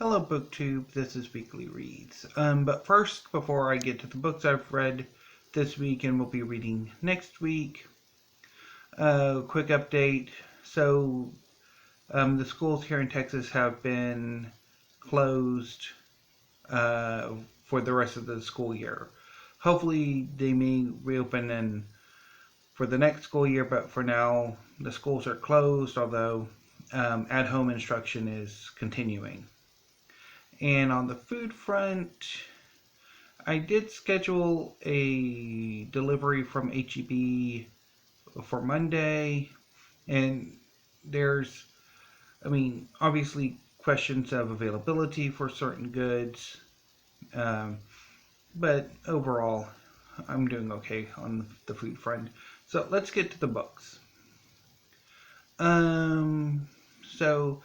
Hello BookTube, this is Weekly Reads. But first, before I get to the books I've read this week and will be reading next week, quick update. So, the schools here in Texas have been closed for the rest of the school year. Hopefully they may reopen for the next school year, but for now the schools are closed, although at-home instruction is continuing. And on the food front, I did schedule a delivery from HEB for Monday, and there's, obviously questions of availability for certain goods, but overall, I'm doing okay on the food front. So let's get to the books. So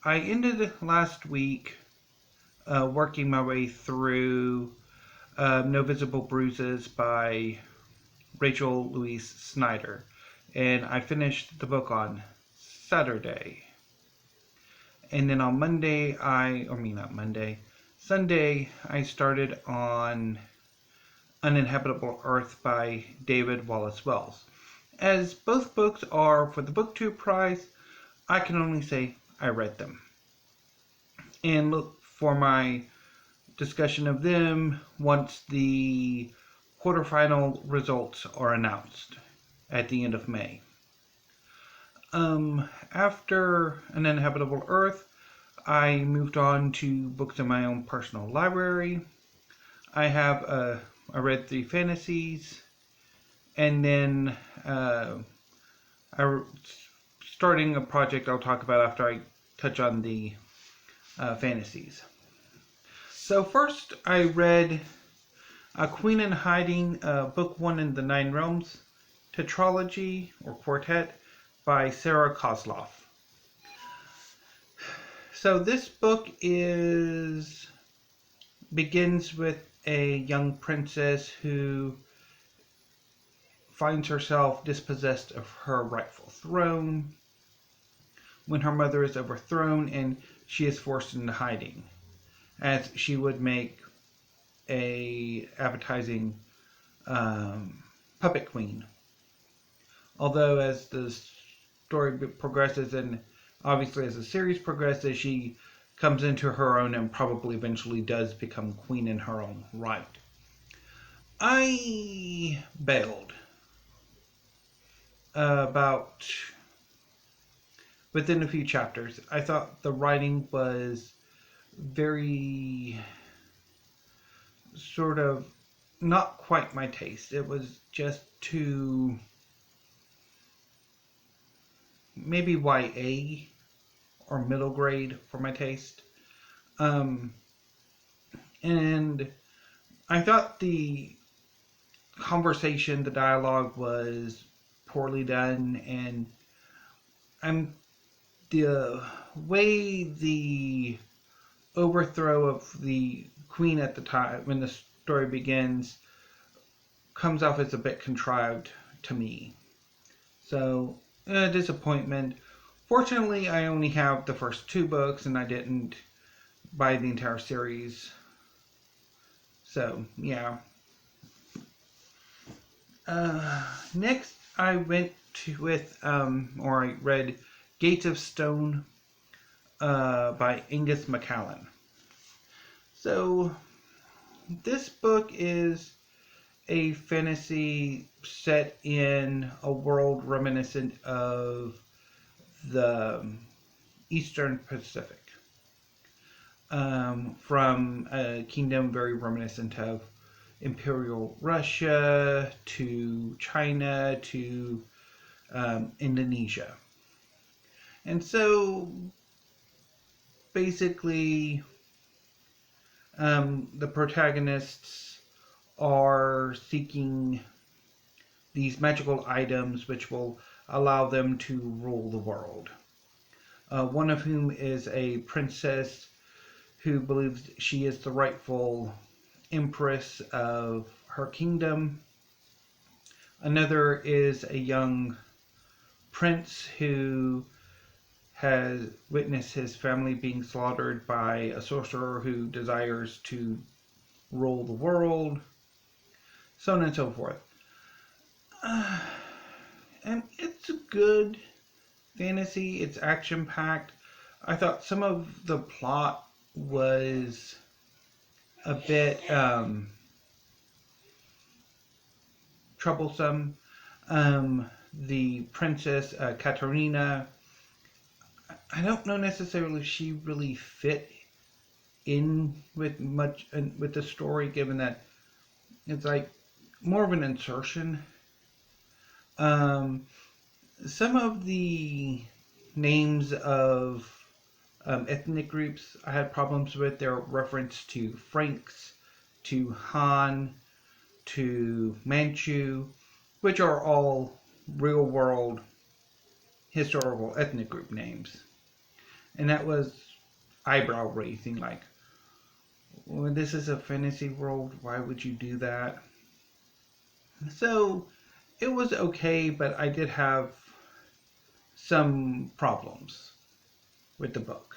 I ended last week working my way through No Visible Bruises by Louise Snyder, and I finished the book on Saturday. And then on Sunday, I started on Uninhabitable Earth by David Wallace-Wells. As both books are for the BookTube prize, I can only say I read them. And look for my discussion of them once the quarterfinal results are announced at the end of May. After An Uninhabitable Earth, I moved on to books in my own personal library. I read 3 fantasies, and then starting a project I'll talk about after I touch on the fantasies. So first I read A Queen in Hiding, Book 1 in the 9 Realms, Tetralogy or Quartet by Sarah Kozloff. So this book begins with a young princess who finds herself dispossessed of her rightful throne when her mother is overthrown and she is forced into hiding, as she would make a appetizing puppet queen. Although as the story progresses and obviously as the series progresses, she comes into her own and probably eventually does become queen in her own right. I bailed about within a few chapters. I thought the writing was very sort of not quite my taste. It was just too maybe YA or middle grade for my taste. And I thought the conversation, the dialogue was poorly done, and the way the overthrow of the queen at the time when the story begins comes off as a bit contrived to me. So, disappointment. Fortunately, I only have the first 2 books and I didn't buy the entire series. So, yeah. Next, I went I read Gates of Stone by Angus Macallan. So, this book is a fantasy set in a world reminiscent of the Eastern Pacific. From a kingdom very reminiscent of Imperial Russia to China to Indonesia. And so basically the protagonists are seeking these magical items which will allow them to rule the world. One of whom is a princess who believes she is the rightful empress of her kingdom. Another is a young prince who has witnessed his family being slaughtered by a sorcerer who desires to rule the world, so on and so forth. And it's a good fantasy. It's action-packed. I thought some of the plot was a bit troublesome. The princess Katerina, I don't know necessarily if she really fit in with much with the story, given that it's like more of an insertion. Some of the names of ethnic groups I had problems with. Their reference to Franks, to Han, to Manchu, which are all real world historical ethnic group names. And that was eyebrow raising, like, well, this is a fantasy world, why would you do that? So it was okay, but I did have some problems with the book.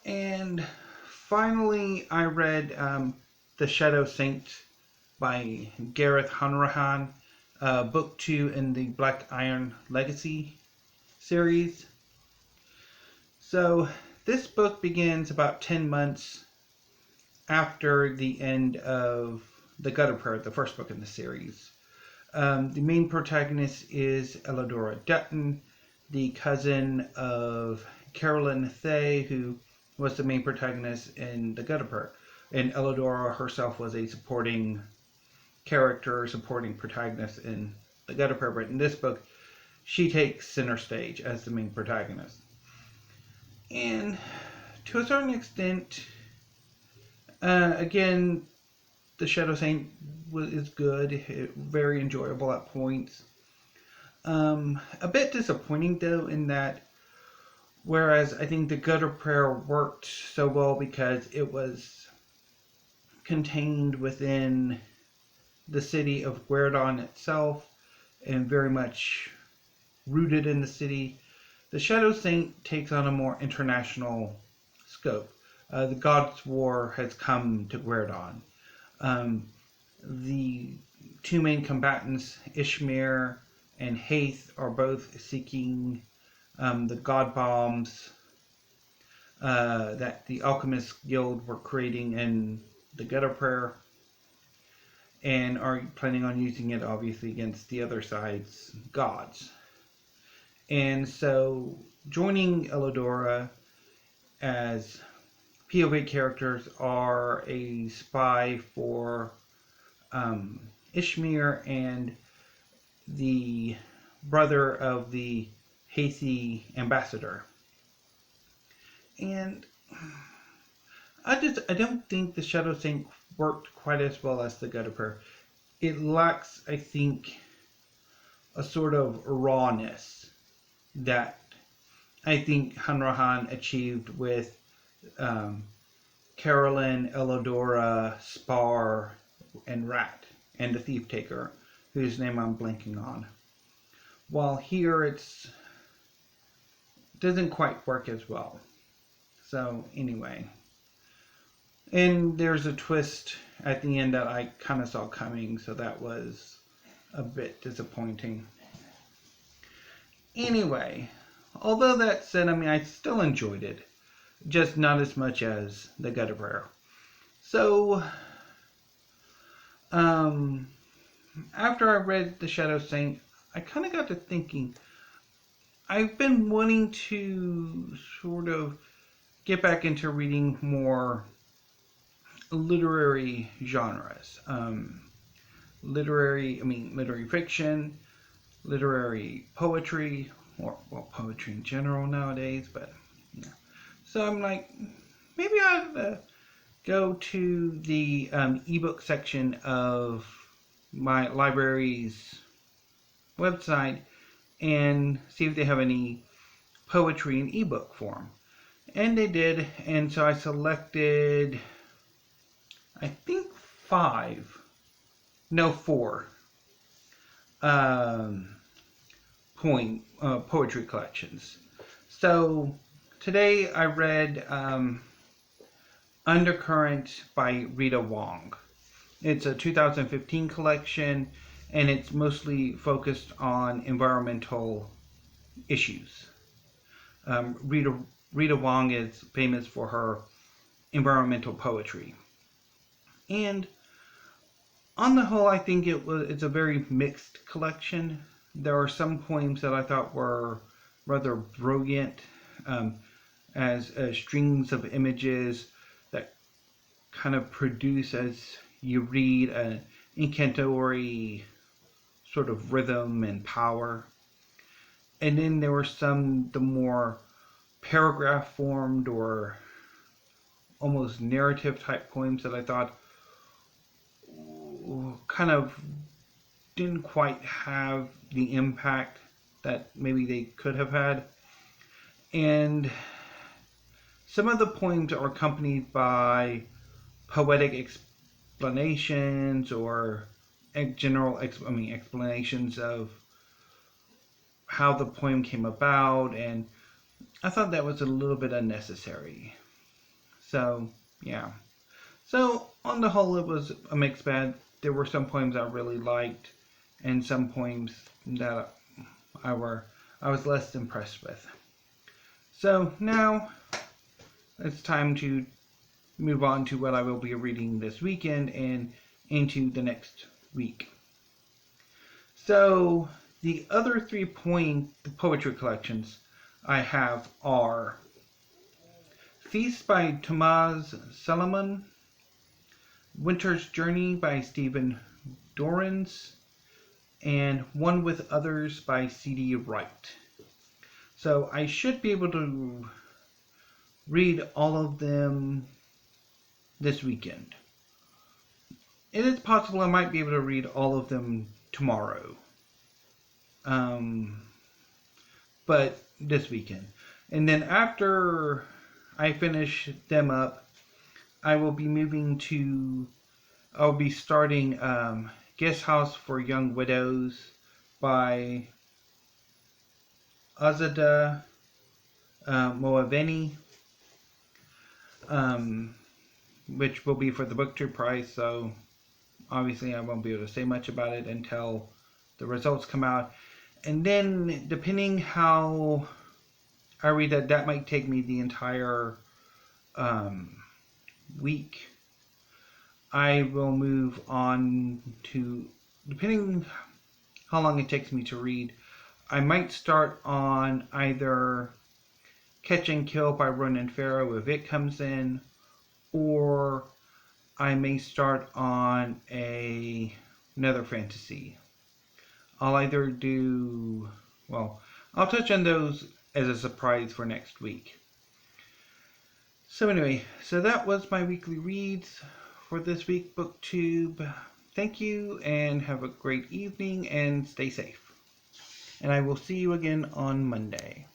And finally, I read The Shadow Saint by Gareth Hanrahan, book 2 in the Black Iron Legacy series. So this book begins about 10 months after the end of The Gutter Prayer, the first book in the series. The main protagonist is Elodora Dutton, the cousin of Carolyn Thay, who was the main protagonist in The Gutter Prayer. And Elodora herself was a supporting character, supporting protagonist in The Gutter Prayer. But in this book, she takes center stage as the main protagonist. And to a certain extent, again, The Shadow Saint is good, very enjoyable at points. A bit disappointing though, in that whereas I think The Gutter Prayer worked so well because it was contained within the city of Guerdon itself and very much rooted in the city, The Shadow Saint takes on a more international scope. The Gods' War has come to Guerdon. The two main combatants, Ishmir and Haith, are both seeking the god bombs that the Alchemist Guild were creating in The Gutter Prayer, and are planning on using it obviously against the other side's gods. And so joining Elodora as POV characters are a spy for Ishmir and the brother of the Hathi ambassador. And I don't think The Shadow Saint worked quite as well as The Gutter Prayer. It lacks, I think, a sort of rawness that I think Hanrahan achieved with Carolyn, Elodora, Spar, and Rat, and the Thief Taker, whose name I'm blanking on. While here it doesn't quite work as well. So anyway, and there's a twist at the end that I kind of saw coming, so that was a bit disappointing. Anyway, although that said, I mean, I still enjoyed it, just not as much as The Gutter Prayer. So, after I read The Shadow Saint, I kind of got to thinking, I've been wanting to sort of get back into reading more literary genres. Literary fiction, literary poetry, or, well, poetry in general nowadays, but, yeah. So I'm like, maybe I'll go to the ebook section of my library's website and see if they have any poetry in ebook form. And they did, and so I selected, I think 4 poetry collections. So today I read Undercurrent by Rita Wong. It's a 2015 collection, and it's mostly focused on environmental issues. Rita Wong is famous for her environmental poetry. And on the whole, I think it's a very mixed collection. There are some poems that I thought were rather brilliant, as strings of images that kind of produce, as you read, an incantatory sort of rhythm and power. And then there were some, the more paragraph formed or almost narrative type poems that I thought kind of didn't quite have the impact that maybe they could have had. And some of the poems are accompanied by poetic explanations or general explanations of how the poem came about, and I thought that was a little bit unnecessary. So, yeah. So, on the whole, it was a mixed bag. There were some poems I really liked, and some poems that I was less impressed with. So, now it's time to move on to what I will be reading this weekend and into the next week. So, the other 3 poetry collections I have are Feast by Tomaz Salamun, Winter's Journey by Stephen Doryns, and One with Others by C.D. Wright. So I should be able to read all of them this weekend. It is possible I might be able to read all of them tomorrow. But this weekend. And then after I finish them up, I'll be starting Guest House for Young Widows by Azadeh Moaveni, which will be for the BookTube prize, so obviously I won't be able to say much about it until the results come out. And then, depending how I read that might take me the entire week. I will move on to, depending how long it takes me to read, I might start on either Catch and Kill by Ronan Farrow if it comes in, or I may start on another fantasy. I'll either do, I'll touch on those as a surprise for next week. So anyway, so that was my weekly reads for this week, BookTube. Thank you, and have a great evening, and stay safe. And I will see you again on Monday.